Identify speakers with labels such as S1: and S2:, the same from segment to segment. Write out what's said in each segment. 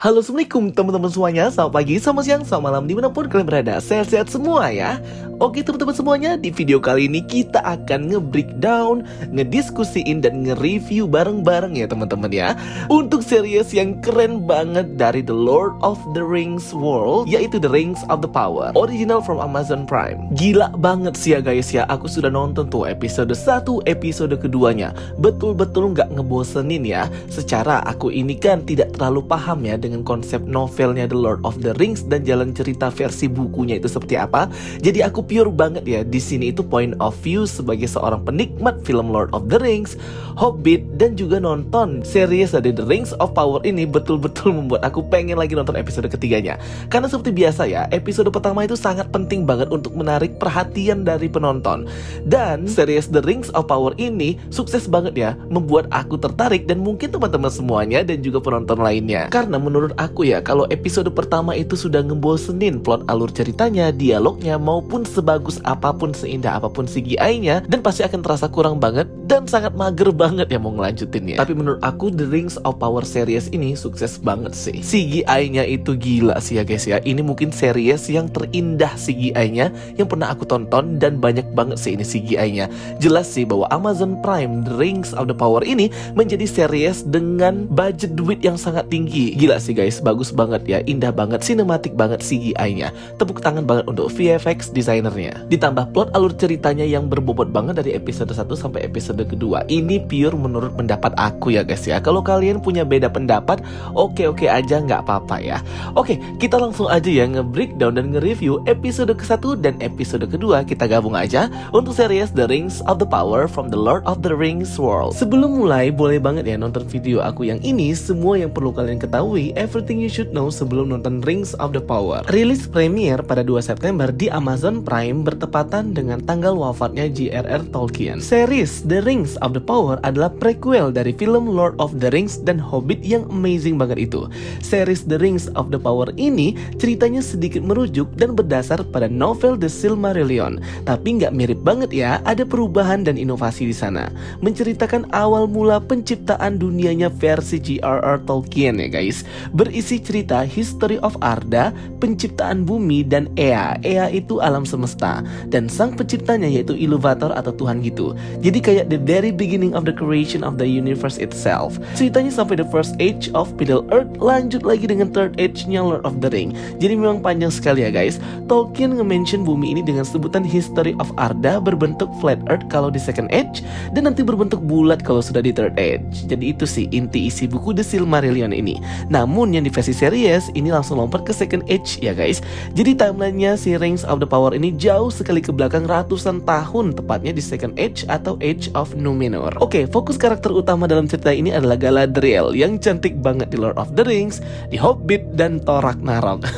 S1: Halo, assalamualaikum teman-teman semuanya. Selamat pagi, selamat siang, selamat malam, dimanapun kalian berada. Sehat-sehat semua ya. Oke teman-teman semuanya, di video kali ini kita akan nge-breakdown, ngediskusiin dan nge-review bareng-bareng ya teman-teman ya, untuk series yang keren banget dari The Lord of the Rings world, yaitu The Rings of the Power, original from Amazon Prime. Gila banget sih ya guys ya, aku sudah nonton tuh episode 1, episode keduanya. Betul-betul nggak ngebosenin ya. Secara aku ini kan tidak terlalu paham ya dengan konsep novelnya The Lord of the Rings dan jalan cerita versi bukunya itu seperti apa. Jadi aku pure banget ya di sini itu point of view sebagai seorang penikmat film Lord of the Rings, Hobbit, dan juga nonton series dari The Rings of Power ini betul-betul membuat aku pengen lagi nonton episode ketiganya. Karena seperti biasa ya, episode pertama itu sangat penting banget untuk menarik perhatian dari penonton. Dan series The Rings of Power ini sukses banget ya, membuat aku tertarik dan mungkin teman-teman semuanya dan juga penonton lainnya. Karena menurut aku ya, kalau episode pertama itu sudah ngebosenin plot alur ceritanya, dialognya, maupun sebagus apapun, seindah apapun CGI-nya, dan pasti akan terasa kurang banget dan sangat mager banget ya mau ngelanjutinnya. Tapi menurut aku The Rings of Power series ini sukses banget sih. CGI-nya itu gila sih ya guys ya. Ini mungkin series yang terindah CGI-nya yang pernah aku tonton, dan banyak banget sih ini CGI-nya. Jelas sih bahwa Amazon Prime The Rings of the Power ini menjadi series dengan budget duit yang sangat tinggi. Gila sih guys, bagus banget ya, indah banget, sinematik banget CGI-nya. Tepuk tangan banget untuk VFX desainernya. Ditambah plot alur ceritanya yang berbobot banget dari episode 1 sampai episode kedua. Ini pure menurut pendapat aku ya guys ya. Kalau kalian punya beda pendapat, oke-oke aja, nggak apa-apa ya. Oke, kita langsung aja ya nge-breakdown dan nge-review episode ke-1 dan episode kedua. Kita gabung aja untuk series The Rings of the Power from the Lord of the Rings world. Sebelum mulai, boleh banget ya nonton video aku yang ini. Semua yang perlu kalian ketahui, everything you should know sebelum nonton Rings of the Power. Rilis premier pada 2 September di Amazon Prime bertepatan dengan tanggal wafatnya J.R.R. Tolkien. Series The Rings of the Power adalah prequel dari film Lord of the Rings dan Hobbit yang amazing banget itu. Series The Rings of the Power ini ceritanya sedikit merujuk dan berdasar pada novel The Silmarillion. Tapi nggak mirip banget ya, ada perubahan dan inovasi di sana. Menceritakan awal mula penciptaan dunianya versi J.R.R. Tolkien ya guys. Berisi cerita History of Arda, penciptaan bumi, dan Ea. Ea itu alam semesta, dan sang penciptanya yaitu Iluvatar atau Tuhan gitu. Jadi kayak the very beginning of the creation of the universe itself. Ceritanya sampai the first age of Middle Earth, lanjut lagi dengan third age-nya Lord of the Ring. Jadi memang panjang sekali ya guys. Tolkien nge-mention bumi ini dengan sebutan History of Arda berbentuk flat earth kalau di second age, dan nanti berbentuk bulat kalau sudah di third age. Jadi itu sih inti isi buku The Silmarillion ini. Namun yang di versi series ini langsung lompat ke second age ya guys. Jadi timelinenya si Rings of the Power ini jauh sekali ke belakang, ratusan tahun, tepatnya di second age atau Age of Numenor. Oke, fokus karakter utama dalam cerita ini adalah Galadriel yang cantik banget di Lord of the Rings, di Hobbit, dan Thor Ragnarok.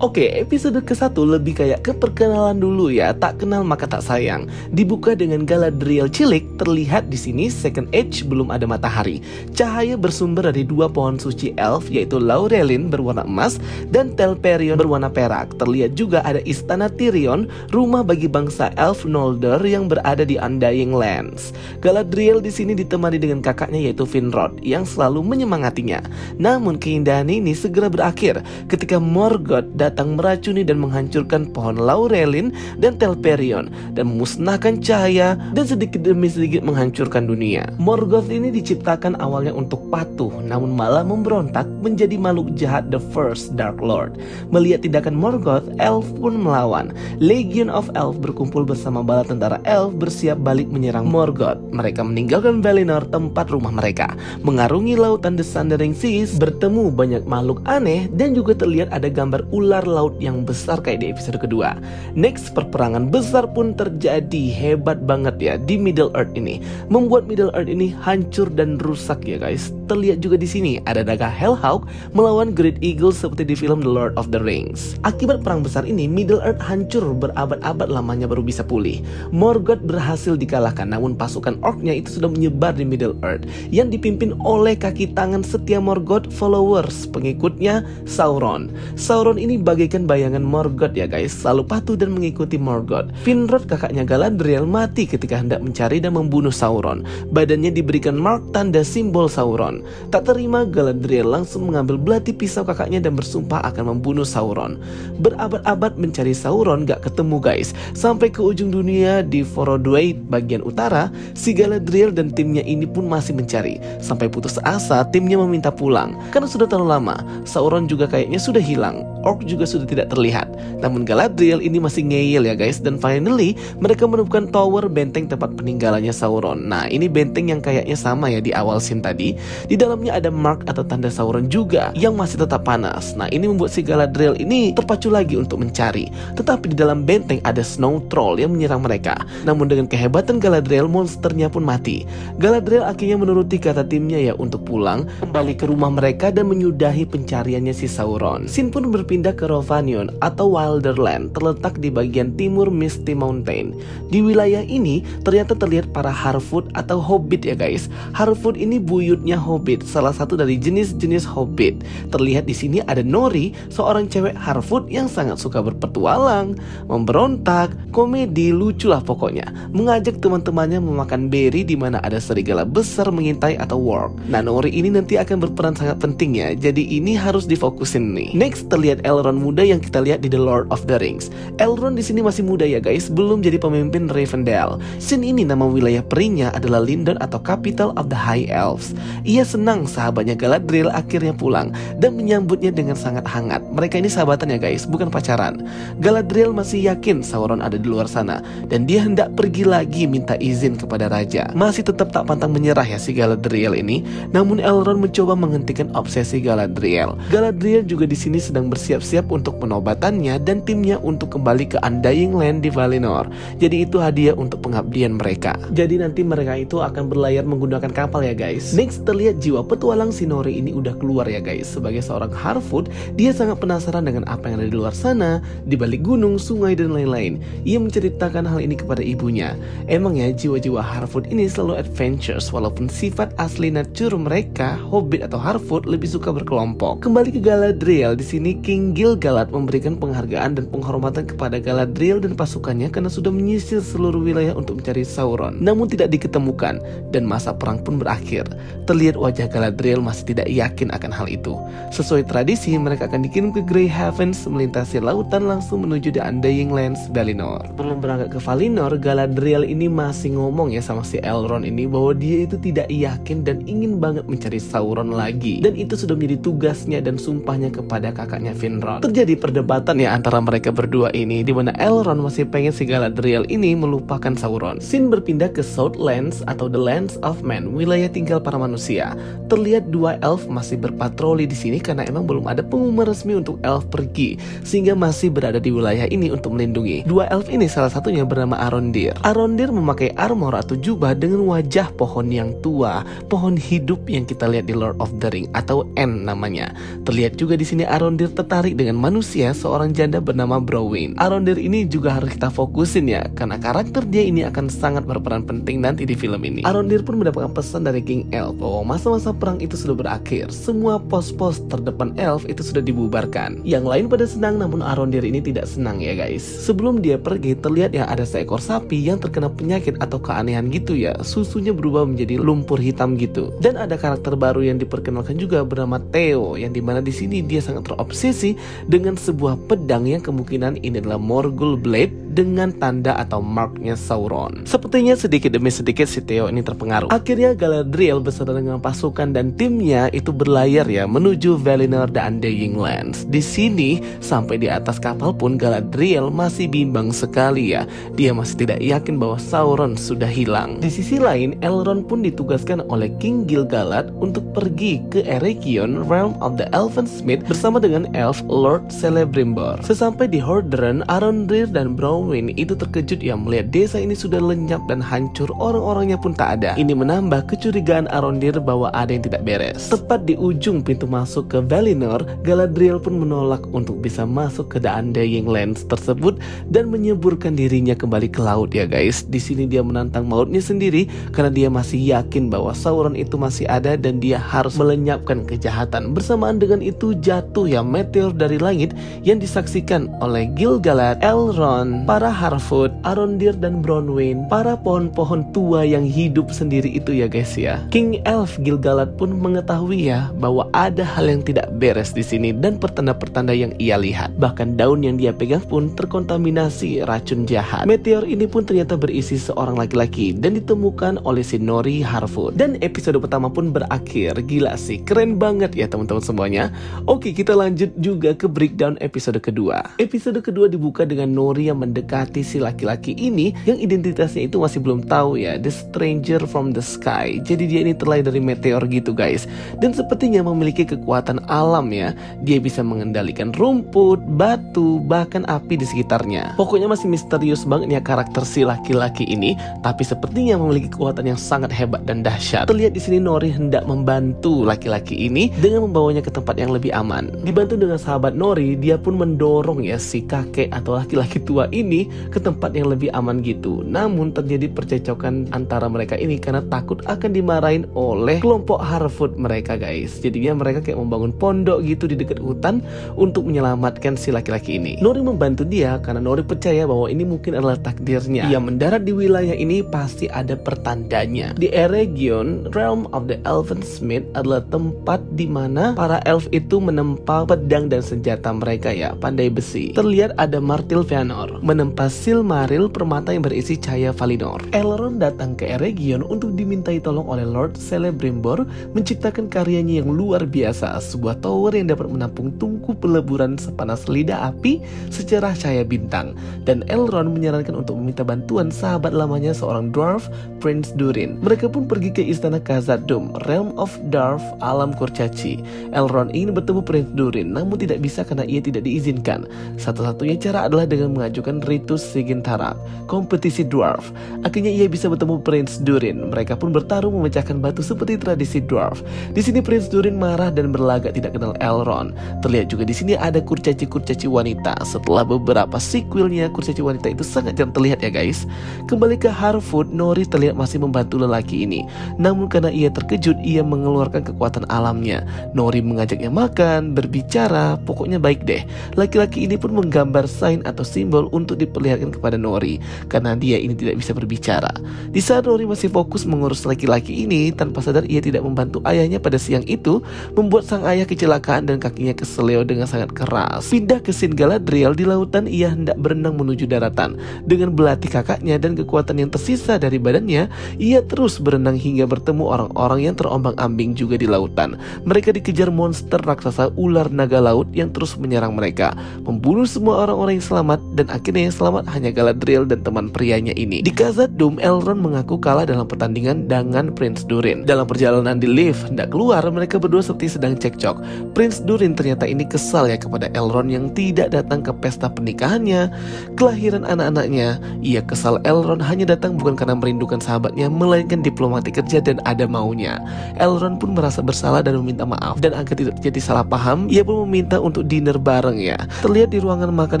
S1: Oke, episode ke-1 lebih kayak ke perkenalan dulu ya, tak kenal maka tak sayang. Dibuka dengan Galadriel cilik, terlihat di sini second age belum ada matahari. Cahaya bersumber dari dua pohon suci elf, yaitu Laurelin berwarna emas dan Telperion berwarna perak. Terlihat juga ada istana Tyrion, rumah bagi bangsa elf Noldor yang berada di Undying Lands. Galadriel di sini ditemani dengan kakaknya yaitu Finrod yang selalu menyemangatinya. Namun keindahan ini segera berakhir ketika Morgoth datang meracuni dan menghancurkan pohon Laurelin dan Telperion dan memusnahkan cahaya dan sedikit demi sedikit menghancurkan dunia. Morgoth ini diciptakan awalnya untuk patuh, namun malah memberontak menjadi makhluk jahat, the first Dark Lord. Melihat tindakan Morgoth, elf pun melawan. Legion of Elf berkumpul bersama bala tentara elf bersiap balik menyerang Morgoth. Mereka meninggalkan Valinor, tempat rumah mereka, mengarungi lautan The Sundering Seas, bertemu banyak makhluk aneh, dan juga terlihat ada gambar ular laut yang besar kayak di episode kedua. Next, perperangan besar pun terjadi, hebat banget ya di Middle Earth ini, membuat Middle Earth ini hancur dan rusak ya guys. Terlihat juga di sini ada naga Hellhawk melawan Great Eagle seperti di film The Lord of the Rings. Akibat perang besar ini, Middle Earth hancur, berabad-abad lamanya baru bisa pulih. Morgoth berhasil dikalahkan, namun pasukan orknya itu sudah menyebar di Middle Earth yang dipimpin oleh kaki tangan setia Morgoth followers, pengikutnya Sauron. Sauron ini bagaikan bayangan Morgoth ya guys, selalu patuh dan mengikuti Morgoth. Finrod kakaknya Galadriel mati ketika hendak mencari dan membunuh Sauron. Badannya diberikan mark tanda simbol Sauron. Sauron. Tak terima, Galadriel langsung mengambil belati pisau kakaknya dan bersumpah akan membunuh Sauron. Berabad-abad mencari Sauron gak ketemu guys. Sampai ke ujung dunia di Forodwaite bagian utara, si Galadriel dan timnya ini pun masih mencari. Sampai putus asa, timnya meminta pulang karena sudah terlalu lama. Sauron juga kayaknya sudah hilang. Orc juga sudah tidak terlihat. Namun Galadriel ini masih ngeyel ya guys. Dan finally mereka menemukan tower benteng tempat peninggalannya Sauron. Nah, ini benteng yang kayaknya sama ya di awal scene tadi. Di dalamnya ada mark atau tanda Sauron juga yang masih tetap panas. Nah, ini membuat si Galadriel ini terpacu lagi untuk mencari. Tetapi di dalam benteng ada Snow Troll yang menyerang mereka. Namun dengan kehebatan Galadriel, monsternya pun mati. Galadriel akhirnya menuruti kata timnya ya untuk pulang kembali ke rumah mereka dan menyudahi pencariannya si Sauron. Scene pun berpindah ke Rovanion atau Wilderland, terletak di bagian timur Misty Mountain. Di wilayah ini ternyata terlihat para Harfoot atau Hobbit ya guys. Harfoot ini buyutnya Hobbit, salah satu dari jenis-jenis Hobbit. Terlihat di sini ada Nori, seorang cewek Harfoot yang sangat suka berpetualang, memberontak, komedi, lucu lah pokoknya. Mengajak teman-temannya memakan berry di mana ada serigala besar mengintai atau warg. Nah, Nori ini nanti akan berperan sangat penting ya. Jadi ini harus difokusin nih. Next terlihat Elrond muda yang kita lihat di The Lord of the Rings. Elrond di sini masih muda ya guys, belum jadi pemimpin Rivendell. Scene ini nama wilayah perinya adalah Lindon atau Capital of the High Elves. Ia senang sahabatnya Galadriel akhirnya pulang dan menyambutnya dengan sangat hangat. Mereka ini sahabatan ya guys, bukan pacaran. Galadriel masih yakin Sauron ada di luar sana dan dia hendak pergi lagi minta izin kepada raja. Masih tetap tak pantang menyerah ya si Galadriel ini. Namun Elrond mencoba menghentikan obsesi Galadriel. Galadriel juga di sini sedang bersiap-siap untuk penobatannya dan timnya untuk kembali ke Undying Land di Valinor. Jadi itu hadiah untuk pengabdian mereka. Jadi nanti mereka itu akan berlayar menggunakan kapal ya guys. Next terlihat jiwa petualang si Nori ini udah keluar ya guys. Sebagai seorang Harfoot, dia sangat penasaran dengan apa yang ada di luar sana, di balik gunung, sungai dan lain-lain. Ia menceritakan hal ini kepada ibunya. Emang ya jiwa-jiwa Harfoot ini selalu adventures, walaupun sifat asli nature mereka Hobbit atau Harfoot lebih suka berkelompok. Kembali ke Galadriel, di sini King Gil-galad memberikan penghargaan dan penghormatan kepada Galadriel dan pasukannya karena sudah menyisir seluruh wilayah untuk mencari Sauron. Namun tidak diketemukan dan masa perang pun berakhir. Terlihat wajah Galadriel masih tidak yakin akan hal itu. Sesuai tradisi, mereka akan dikirim ke Grey Havens melintasi lautan langsung menuju The Undying Lands Valinor. Sebelum berangkat ke Valinor, Galadriel ini masih ngomong ya sama si Elrond ini bahwa dia itu tidak yakin dan ingin banget mencari Sauron lagi. Dan itu sudah menjadi tugasnya dan sumpahnya kepada kakaknya Finrod. Terjadi perdebatan ya antara mereka berdua ini, di mana Elrond masih pengen si Galadriel ini melupakan Sauron. Scene berpindah ke Southlands atau The Lands of Men, wilayah tinggal para manusia. Terlihat dua elf masih berpatroli di sini karena emang belum ada pengumuman resmi untuk elf pergi, sehingga masih berada di wilayah ini untuk melindungi. Dua elf ini salah satunya bernama Arondir. Arondir memakai armor atau jubah dengan wajah pohon yang tua, pohon hidup yang kita lihat di Lord of the Ring atau N namanya. Terlihat juga di sini Arondir tertarik dengan manusia, seorang janda bernama Browin. Arondir ini juga harus kita fokusin ya, karena karakter dia ini akan sangat berperan penting nanti di film ini. Arondir pun mendapatkan pesan dari King Elf bahwa masa-masa perang itu sudah berakhir. Semua pos-pos terdepan elf itu sudah dibubarkan. Yang lain pada senang, namun Arondir ini tidak senang ya guys. Sebelum dia pergi, terlihat ya ada seekor sapi yang terkena penyakit atau keanehan gitu ya. Susunya berubah menjadi lumpur hitam gitu. Dan ada karakter baru yang diperkenalkan juga bernama Theo, yang dimana di sini dia sangat terobsesi dengan sebuah pedang yang kemungkinan ini adalah Morgul Blade dengan tanda atau marknya Sauron. Sepertinya sedikit demi sedikit si Theo ini terpengaruh. Akhirnya Galadriel beserta dengan pasukan dan timnya itu berlayar ya menuju Valinor The Undying Lands. Di sini sampai di atas kapal pun Galadriel masih bimbang sekali ya. Dia masih tidak yakin bahwa Sauron sudah hilang. Di sisi lain, Elrond pun ditugaskan oleh King Gil-galad untuk pergi ke Eregion, Realm of the Elfensmith bersama dengan elf Lord Celebrimbor. Sesampai di Hordern, Arondir dan Browin itu terkejut ya melihat desa ini sudah lenyap dan hancur, orang-orangnya pun tak ada. Ini menambah kecurigaan Arondir bahwa ada yang tidak beres. Tepat di ujung pintu masuk ke Valinor, Galadriel pun menolak untuk bisa masuk ke The Undying Lands tersebut dan menyeburkan dirinya kembali ke laut ya guys. Di sini dia menantang mautnya sendiri karena dia masih yakin bahwa Sauron itu masih ada dan dia harus melenyapkan kejahatan. Bersamaan dengan itu jatuh ya meteor meteor dari langit yang disaksikan oleh Gil-galad, Elrond, para Harfoot, Arondir dan Bronwyn, para pohon-pohon tua yang hidup sendiri itu ya guys ya. King Elf Gil-galad pun mengetahui ya bahwa ada hal yang tidak beres di sini dan pertanda-pertanda yang ia lihat. Bahkan daun yang dia pegang pun terkontaminasi racun jahat. Meteor ini pun ternyata berisi seorang laki-laki dan ditemukan oleh si Nori Harfoot. Dan episode pertama pun berakhir. Gila sih, keren banget ya teman-teman semuanya. Oke, kita lanjut juga ke breakdown episode kedua. Episode kedua dibuka dengan Nori yang mendekati si laki-laki ini yang identitasnya itu masih belum tahu ya, The Stranger from the Sky. Jadi dia ini terlahir dari meteor gitu guys, dan sepertinya memiliki kekuatan alam ya. Dia bisa mengendalikan rumput, batu, bahkan api di sekitarnya. Pokoknya masih misterius banget ya karakter si laki-laki ini, tapi sepertinya memiliki kekuatan yang sangat hebat dan dahsyat. Terlihat di sini Nori hendak membantu laki-laki ini dengan membawanya ke tempat yang lebih aman. Dibantu dengan sahabat Nori, dia pun mendorong ya si kakek atau laki-laki tua ini ke tempat yang lebih aman gitu. Namun terjadi percekcokan antara mereka ini karena takut akan dimarahin oleh kelompok Harfoot mereka guys. Jadinya mereka kayak membangun pondok gitu di dekat hutan untuk menyelamatkan si laki-laki ini. Nori membantu dia karena Nori percaya bahwa ini mungkin adalah takdirnya. Ia mendarat di wilayah ini pasti ada pertandanya. Di Eregion, Realm of the Elven Smith adalah tempat di mana para elf itu menempa pedang dan senjata mereka ya, pandai besi. Terlihat ada Martil Fëanor menempa Silmaril, permata yang berisi cahaya Valinor. Elrond datang ke Eregion untuk dimintai tolong oleh Lord Celebrimbor menciptakan karyanya yang luar biasa, sebuah tower yang dapat menampung tungku peleburan sepanas lidah api secerah cahaya bintang. Dan Elrond menyarankan untuk meminta bantuan sahabat lamanya seorang dwarf, Prince Durin. Mereka pun pergi ke istana Khazad-dûm, Realm of Dwarf, alam kurcaci. Elrond ingin bertemu Prince Durin, namun tidak bisa karena ia tidak diizinkan. Satu-satunya cara adalah dengan mengajukan ritus Sigintarat, kompetisi dwarf. Akhirnya ia bisa bertemu Prince Durin. Mereka pun bertarung memecahkan batu seperti tradisi dwarf. Di sini Prince Durin marah dan berlagak tidak kenal Elrond. Terlihat juga di sini ada kurcaci-kurcaci wanita. Setelah beberapa sequelnya, kurcaci wanita itu sangat jarang terlihat ya guys. Kembali ke Harfoot, Nori terlihat masih membantu lelaki ini. Namun karena ia terkejut, ia mengeluarkan kekuatan alamnya. Nori mengajaknya makan, berbicara, pokoknya baik deh. Laki-laki ini pun menggambar sign atau simbol untuk diperlihatkan kepada Nori karena dia ini tidak bisa berbicara. Di saat Nori masih fokus mengurus laki-laki ini, tanpa sadar ia tidak membantu ayahnya pada siang itu, membuat sang ayah kecelakaan dan kakinya keseleo dengan sangat keras. Pindah ke Sin Galadriel, di lautan ia hendak berenang menuju daratan. Dengan belati kakaknya dan kekuatan yang tersisa dari badannya, ia terus berenang hingga bertemu orang-orang yang terombang-ambing juga di lautan. Mereka dikejar monster raksasa ular naga laut yang terus menyerang mereka, membunuh semua orang-orang yang selamat, dan akhirnya yang selamat hanya Galadriel dan teman prianya ini. Di Khazad-dûm, Elrond mengaku kalah dalam pertandingan dengan Prince Durin. Dalam perjalanan di lift hendak keluar, mereka berdua seperti sedang cekcok. Prince Durin ternyata ini kesal ya kepada Elrond yang tidak datang ke pesta pernikahannya, kelahiran anak-anaknya. Ia kesal Elrond hanya datang bukan karena merindukan sahabatnya, melainkan diplomatik kerja dan ada maunya. Elrond pun merasa bersalah dan meminta maaf, dan agar tidak terjadi salah paham, ia pun meminta untuk dinner bareng ya. Terlihat di ruangan makan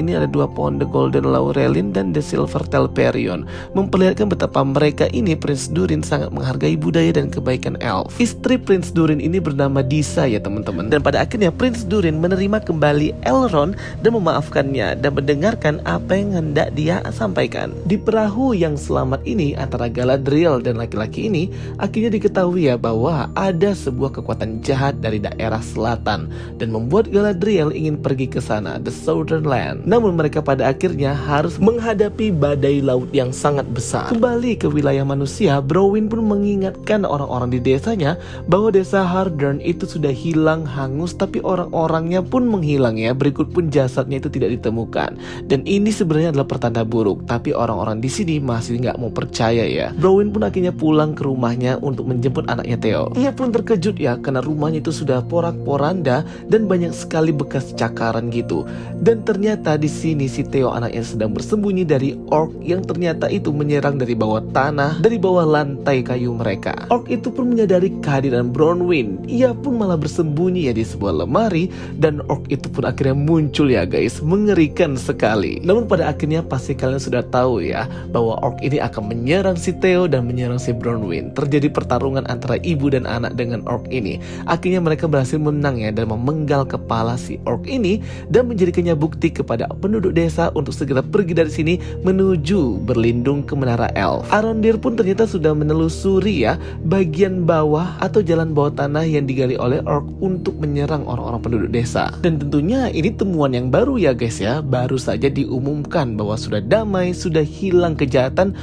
S1: ini ada dua pohon, The Golden Laurelin dan The Silver Telperion, memperlihatkan betapa mereka ini, Prince Durin, sangat menghargai budaya dan kebaikan elf. Istri Prince Durin ini bernama Disa ya teman-teman, dan pada akhirnya Prince Durin menerima kembali Elrond dan memaafkannya dan mendengarkan apa yang hendak dia sampaikan. Di perahu yang selamat ini antara Galadriel dan laki-laki ini, akhirnya diketahui ya bahwa ada sebuah kekuatan jahat dari daerah selatan dan membuat Galadriel ingin pergi ke sana, the Southern Land. Namun mereka pada akhirnya harus menghadapi badai laut yang sangat besar. Kembali ke wilayah manusia, Bronwyn pun mengingatkan orang-orang di desanya bahwa desa Hardern itu sudah hilang hangus, tapi orang-orangnya pun menghilang ya. Berikut pun jasadnya itu tidak ditemukan, dan ini sebenarnya adalah pertanda buruk. Tapi orang-orang di sini masih nggak mau percaya ya. Bronwyn pun akhirnya pulang ke rumahnya untuk menjemput anaknya Theo. Ia pun terkejut ya karena rumahnya itu sudah porak-poranda dan banyak sekali bekas cakaran gitu. Dan ternyata di sini si Theo anaknya sedang bersembunyi dari orc yang ternyata itu menyerang dari bawah tanah, dari bawah lantai kayu mereka. Orc itu pun menyadari kehadiran Bronwyn. Ia pun malah bersembunyi ya di sebuah lemari, dan orc itu pun akhirnya muncul ya guys. Mengerikan sekali. Namun pada akhirnya pasti kalian sudah tahu ya bahwa orc ini akan menyerang si Theo dan menyerang si Bronwyn. Terjadi pertarungan antara ibu dan anak dengan orc ini. Akhirnya mereka berhasil menang ya dan memenggal kepala kepala si orc ini dan menjadikannya bukti kepada penduduk desa untuk segera pergi dari sini menuju berlindung ke menara elf. Arondir pun ternyata sudah menelusuri ya bagian bawah atau jalan bawah tanah yang digali oleh orc untuk menyerang orang-orang penduduk desa. Dan tentunya ini temuan yang baru ya guys ya. Baru saja diumumkan bahwa sudah damai, sudah hilang kejahatan,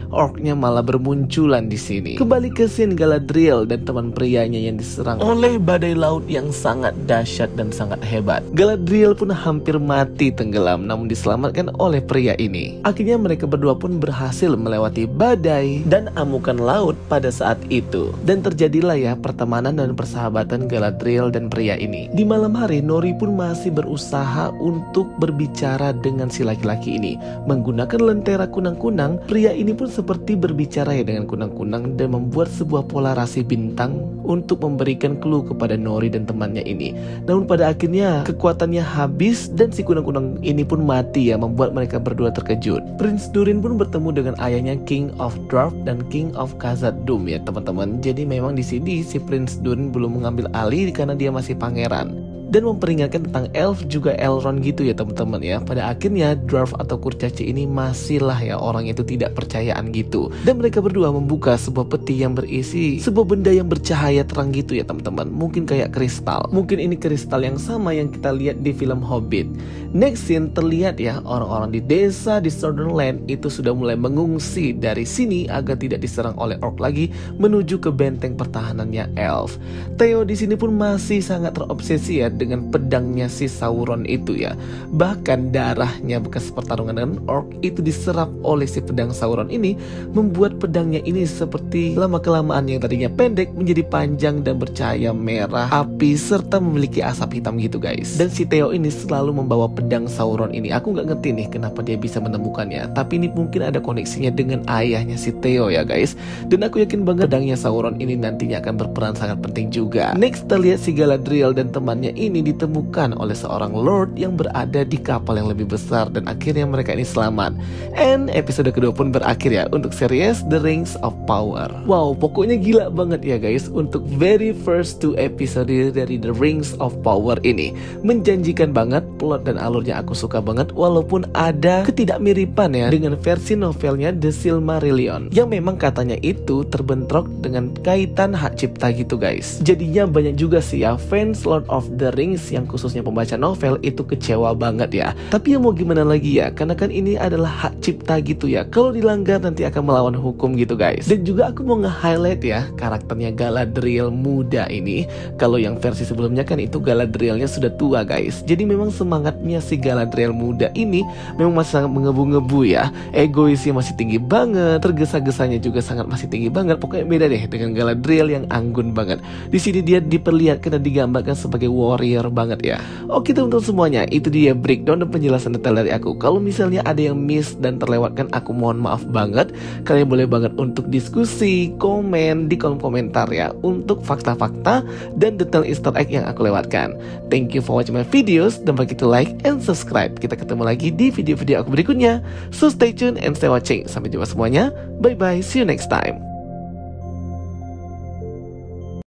S1: orcnya malah bermunculan di sini. Kembali ke scene Galadriel dan teman prianya yang diserang oleh badai laut yang sangat dahsyat dan sangat hebat. Galadriel pun hampir mati tenggelam namun diselamatkan oleh pria ini. Akhirnya mereka berdua pun berhasil melewati badai dan amukan laut pada saat itu. Dan terjadilah ya pertemanan dan persahabatan Galadriel dan pria ini. Di malam hari Nori pun masih berusaha untuk berbicara dengan si laki-laki ini. Menggunakan lentera kunang-kunang, pria ini pun seperti berbicara ya dengan kunang-kunang dan membuat sebuah polarasi bintang untuk memberikan clue kepada Nori dan temannya ini. Namun pada akhirnya kekuatannya habis dan si kunang-kunang ini pun mati ya, membuat mereka berdua terkejut. Prince Durin pun bertemu dengan ayahnya King of Dwarf dan King of Khazad-dûm ya teman-teman. Jadi memang di sini si Prince Durin belum mengambil alih karena dia masih pangeran. Dan memperingatkan tentang elf juga Elrond gitu ya teman-teman ya. Pada akhirnya dwarf atau kurcaci ini masihlah ya orang itu tidak percayaan gitu. Dan mereka berdua membuka sebuah peti yang berisi sebuah benda yang bercahaya terang gitu ya teman-teman. Mungkin kayak kristal. Mungkin ini kristal yang sama yang kita lihat di film Hobbit. Next scene terlihat ya orang-orang di desa di Southernland itu sudah mulai mengungsi dari sini agar tidak diserang oleh orc lagi menuju ke benteng pertahanannya elf. Theo di sini pun masih sangat terobsesi ya dengan pedangnya si Sauron itu ya. Bahkan darahnya bekas pertarungan dengan orc itu diserap oleh si pedang Sauron ini, membuat pedangnya ini seperti lama-kelamaan yang tadinya pendek menjadi panjang dan bercahaya merah api serta memiliki asap hitam gitu guys. Dan si Theo ini selalu membawa pedang Sauron ini. Aku nggak ngerti nih kenapa dia bisa menemukannya, tapi ini mungkin ada koneksinya dengan ayahnya si Theo ya guys. Dan aku yakin banget pedangnya Sauron ini nantinya akan berperan sangat penting juga. Next terlihat si Galadriel dan temannya ini ditemukan oleh seorang lord yang berada di kapal yang lebih besar dan akhirnya mereka ini selamat. And episode kedua pun berakhir ya untuk series The Rings of Power. Wow, pokoknya gila banget ya guys untuk very first 2 episode dari The Rings of Power ini. Menjanjikan banget, plot dan alurnya aku suka banget walaupun ada ketidakmiripan ya dengan versi novelnya The Silmarillion yang memang katanya itu terbentrok dengan kaitan hak cipta gitu guys. Jadinya banyak juga sih ya fans Lord of the Rings yang khususnya pembaca novel itu kecewa banget ya. Tapi ya mau gimana lagi ya, karena kan ini adalah hak cipta gitu ya. Kalau dilanggar nanti akan melawan hukum gitu guys. Dan juga aku mau nge-highlight ya karakternya Galadriel muda ini. Kalau yang versi sebelumnya kan itu Galadrielnya sudah tua guys. Jadi memang semangatnya si Galadriel muda ini memang masih sangat mengebu-ngebu ya. Egoisnya masih tinggi banget, tergesa-gesanya juga sangat masih tinggi banget. Pokoknya beda deh dengan Galadriel yang anggun banget. Di sini dia diperlihatkan dan digambarkan sebagai warrior banget ya. Oke teman-teman semuanya, itu dia breakdown dan penjelasan detail dari aku. Kalau misalnya ada yang miss dan terlewatkan, aku mohon maaf banget. Kalian boleh banget untuk diskusi, komen di kolom komentar ya untuk fakta-fakta dan detail easter egg yang aku lewatkan. Thank you for watching my videos. Don't forget to like and subscribe. Kita ketemu lagi di video-video aku berikutnya. So stay tuned and stay watching. Sampai jumpa semuanya. Bye bye. See you next time.